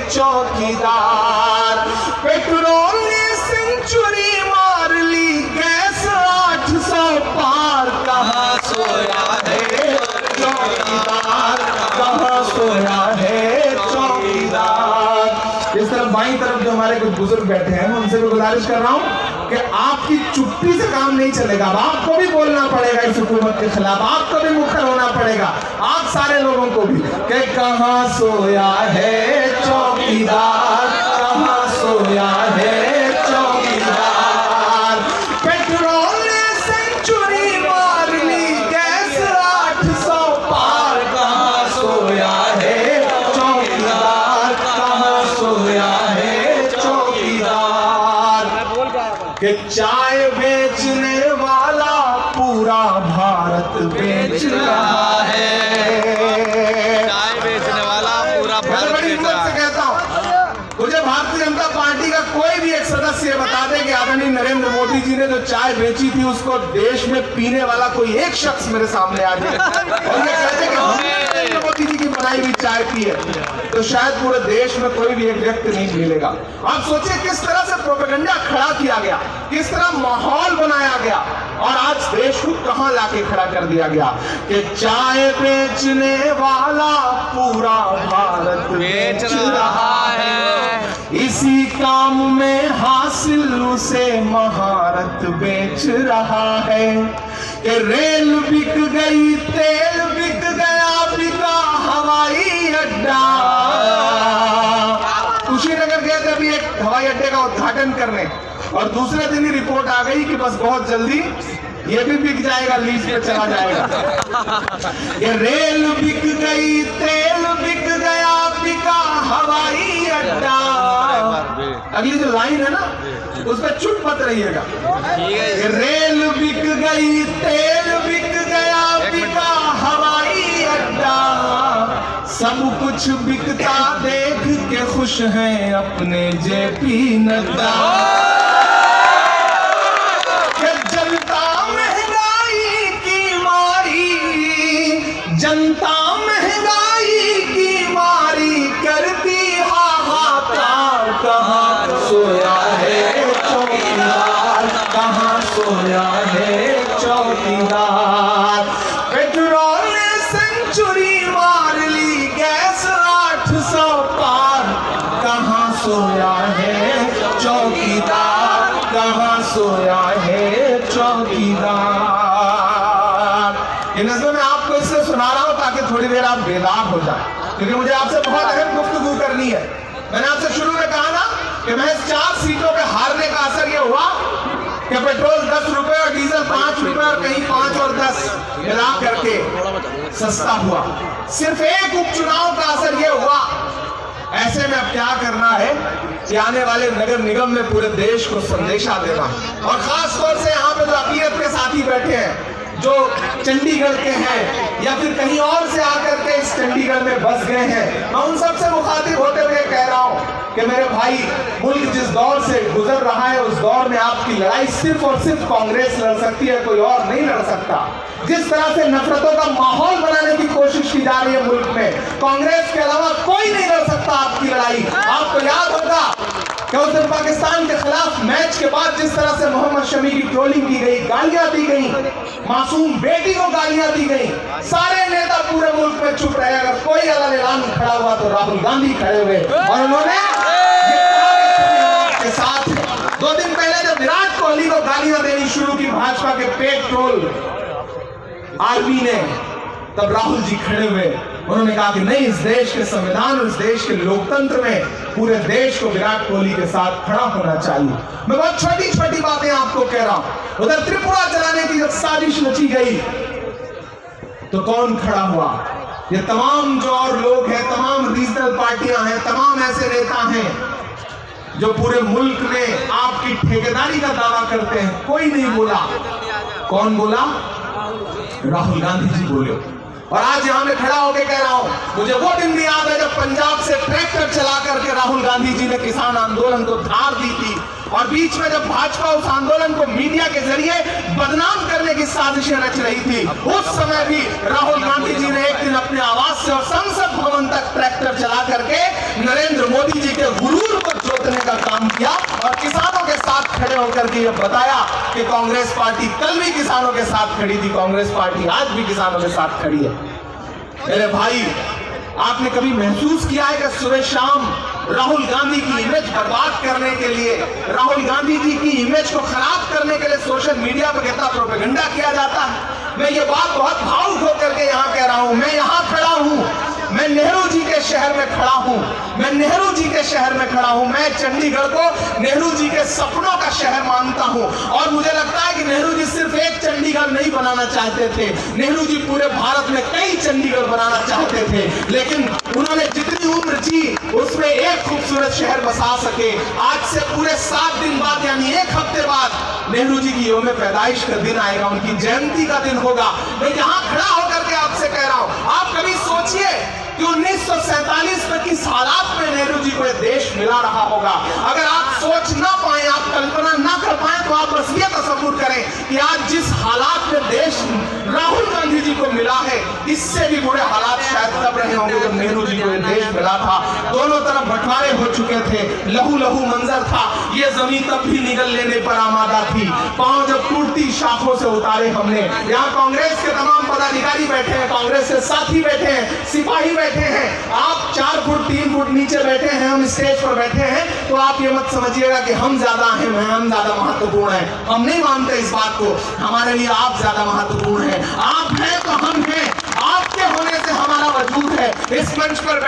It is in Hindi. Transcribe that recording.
चौकीदार। पेट्रोल ने सेंचुरी मार ली, गैस 800 पार। कहाँ सोया है चौकीदार, कहाँ सोया है चौकीदार। इस तरफ बाईं तरफ जो हमारे कुछ बुजुर्ग बैठे हैं, मैं उनसे भी गुजारिश कर रहा हूं कि आपकी चुप्पी से काम नहीं चलेगा। आपको भी बोलना पड़ेगा इस हुकूमत के खिलाफ, आपको भी मुखर होना पड़ेगा, आप सारे लोगों को भी, कि कहाँ सोया है चौकीदार, कहाँ सोया है चौकीदार। पेट्रोल ने सेंचुरी मार ली, गैस 800 पार। कहाँ सोया है चौकीदार, कहाँ सोया है चौकीदार। कि चाय बेचने वाला पूरा भारत बेच रहा है। चाय बेचने वाला पूरा भारत बड़ी बेच रहा हिम्मत से कहता हूं, मुझे भारतीय जनता पार्टी का कोई भी एक सदस्य बता दे कि आदरणीय नरेंद्र मोदी जी ने जो चाय बेची थी उसको देश में पीने वाला कोई एक शख्स मेरे सामने आ जाए और ये कहते कि हमने नरेंद्र मोदी जी की बनाई हुई चाय पी है, तो शायद पूरे देश में कोई भी एक व्यक्ति नहीं मिलेगा। आप सोचिए किस तरह से प्रोपेगेंडा खड़ा किया गया, किस तरह माहौल बनाया गया और आज देश को कहां लाके खड़ा कर दिया गया कि चाय बेचने वाला पूरा भारत बेच रहा है। इसी काम में हासिल उसे महारत बेच रहा है। कि रेल बिक गई, तेल बिक गया, बिका हवाई अड्डा। कुशीनगर गए थे अभी एक हवाई अड्डे का उद्घाटन करने और दूसरे दिन ही रिपोर्ट आ गई कि बस बहुत जल्दी ये भी बिक जाएगा, लीज पे चला जाएगा। ये रेल बिक गई, तेल बिक गया, बिका हवाई अड्डा। अगली जो लाइन है ना उस पर चुप मत रहिएगा। रेल बिक गई, तेल बिक गया, बिका हवाई अड्डा। सब कुछ बिकता देख के खुश हैं अपने जेपी नड्डा। जनता महंगाई की मारी, जनता महंगाई की मारी करती हाहाकार। कहाँ सोया है चौकीदार, कहाँ सोया है चौकीदार। पेट्रोल ने सेंचुरी मार ली, गैस 800 पार। कहाँ सोया है चौकीदार, कहाँ सोया है चौकीदार। ये नज़्म मैं आपको इससे सुना रहा हूं ताकि थोड़ी देर आप बेदार हो जाए, क्योंकि मुझे आपसे बहुत अहम गुफ्तगू करनी है। मैंने आपसे शुरू में कहा ना कि महज 4 सीटों पे हारने का असर यह हुआ कि पेट्रोल 10 रुपए और डीजल 5 रुपए और कहीं 5 और 10 मिला करके सस्ता हुआ। सिर्फ एक उपचुनाव का असर यह हुआ। ऐसे में अब क्या करना है कि आने वाले नगर निगम में पूरे देश को संदेशा देना, और खास तौर से यहाँ पे जो अक़लियत के साथी बैठे हैं, जो चंडीगढ़ के हैं या फिर कहीं और से आकर के इस चंडीगढ़ में बस गए हैं, मैं उन सबसे मुखातिब होते हुए कह रहा हूं कि मेरे भाई, मुल्क जिस दौर से गुजर रहा है उस दौर में आपकी लड़ाई सिर्फ और सिर्फ कांग्रेस लड़ सकती है, कोई और नहीं लड़ सकता। जिस तरह से नफरतों का माहौल बनाने की कोशिश की जा रही है मुल्क में, कांग्रेस के अलावा कोई नहीं लड़ सकता आपकी लड़ाई। आपको याद होगा कि उस दिन पाकिस्तान के खिलाफ मैच के बाद जिस तरह से मोहम्मद शमी की ट्रोलिंग की गई, गालियां दी गई, मासूम बेटी को गालियां दी गई, सारे नेता पूरे मुल्क में चुप रहे। अगर कोई अलग ऐलान खड़ा हुआ तो राहुल गांधी खड़े हुए और उन्होंने के साथ 2 दिन पहले जब विराट कोहली को गालियां देनी शुरू की भाजपा के पेट ट्रोल आर्मी ने, तब राहुल जी खड़े हुए, उन्होंने कहा कि नहीं, इस देश के संविधान और इस देश के लोकतंत्र में पूरे देश को विराट कोहली के साथ खड़ा होना चाहिए। मैं बहुत छोटी छोटी बातें आपको कह रहा हूं। उधर त्रिपुरा चलाने की जब साजिश रची गई तो कौन खड़ा हुआ? ये तमाम जो और लोग हैं, तमाम रीजनल पार्टियां हैं, तमाम ऐसे नेता हैं जो पूरे मुल्क में आपकी ठेकेदारी का दावा करते हैं। कोई नहीं बोला। कौन बोला? राहुल गांधी जी बोले। और आज यहां में खड़ा होकर कह रहा हूं, मुझे वो दिन भी याद है जब पंजाब से ट्रैक्टर चला करके राहुल गांधी जी ने किसान आंदोलन को धार दी थी, और बीच में जब भाजपा उस आंदोलन को मीडिया के जरिए बदनाम करने की साजिशें रच रही थी, उस समय भी राहुल गांधी जी ने एक दिन अपने आवास से और संसद भवन तक ट्रैक्टर चला करके नरेंद्र मोदी जी और किसानों के साथ खड़े होकर के ये बताया कि कांग्रेस पार्टी कल भी किसानों के साथ खड़ी थी, कांग्रेस पार्टी आज भी किसानों के साथ खड़ी है। मेरे भाई, आपने कभी महसूस किया है कि सुबह शाम राहुल गांधी की इमेज बर्बाद करने के लिए, राहुल गांधी जी की इमेज को खराब करने के लिए सोशल मीडिया पर कितना प्रोपेगेंडा किया जाता है। मैं ये बात बहुत भावुक होकर के यहाँ कह रहा हूँ। मैं यहाँ खड़ा हूँ, मैं नेहरू जी के शहर में खड़ा हूँ, मैं नेहरू जी के शहर में खड़ा हूँ। मैं चंडीगढ़ को नेहरू जी के सपनों का शहर मानता हूँ और मुझे लगता है कि नेहरू जी सिर्फ एक चंडीगढ़ नहीं बनाना चाहते थे, नेहरू जी पूरे भारत में कई चंडीगढ़ बनाना चाहते थे, लेकिन उन्होंने जितनी उम्र जी उसमें एक खूबसूरत शहर बसा सके। आज से पूरे 7 दिन बाद यानी 1 हफ्ते बाद नेहरू जी की यौम पैदाइश का दिन आएगा, उनकी जयंती का दिन होगा। मैं यहाँ खड़ा होकर के आपसे कह रहा हूँ, आप कभी सोचिए कि 1947 में किस हालात में नेहरू जी को यह देश मिला रहा होगा। अगर आप सोच ना पाए, आप कल्पना ना कर पाए, तो आप बस ये तसव्वुर करें कि आज जिस हालात में देश राहुल गांधी जी को मिला है, इससे भी बुरे हालात शायद तब रहे होंगे जब नेहरू जी को यह देश मिला था। दोनों तरफ बंटवारे हो चुके थे, लहू लहू मंजर था। ये जमीन तब भी निगल लेने पर आमादा थी, पांव जब टूटती शाखों से उतारे हमने। यहाँ कांग्रेस के तमाम पदाधिकारी बैठे हैं, कांग्रेस के साथी बैठे हैं, सिपाही बैठे हैं, आप 4 फुट 3 फुट नीचे बैठे हैं, हम स्टेज पर बैठे हैं, तो आप ये मत समझिएगा कि हम ज्यादा अहम हैं, हम ज्यादा महत्वपूर्ण हैं। हम नहीं मानते इस बात को, हमारे लिए आप ज्यादा महत्वपूर्ण हैं। आप हैं तो हम हैं, आपके होने से हमारा वजूद है। इस मंच पर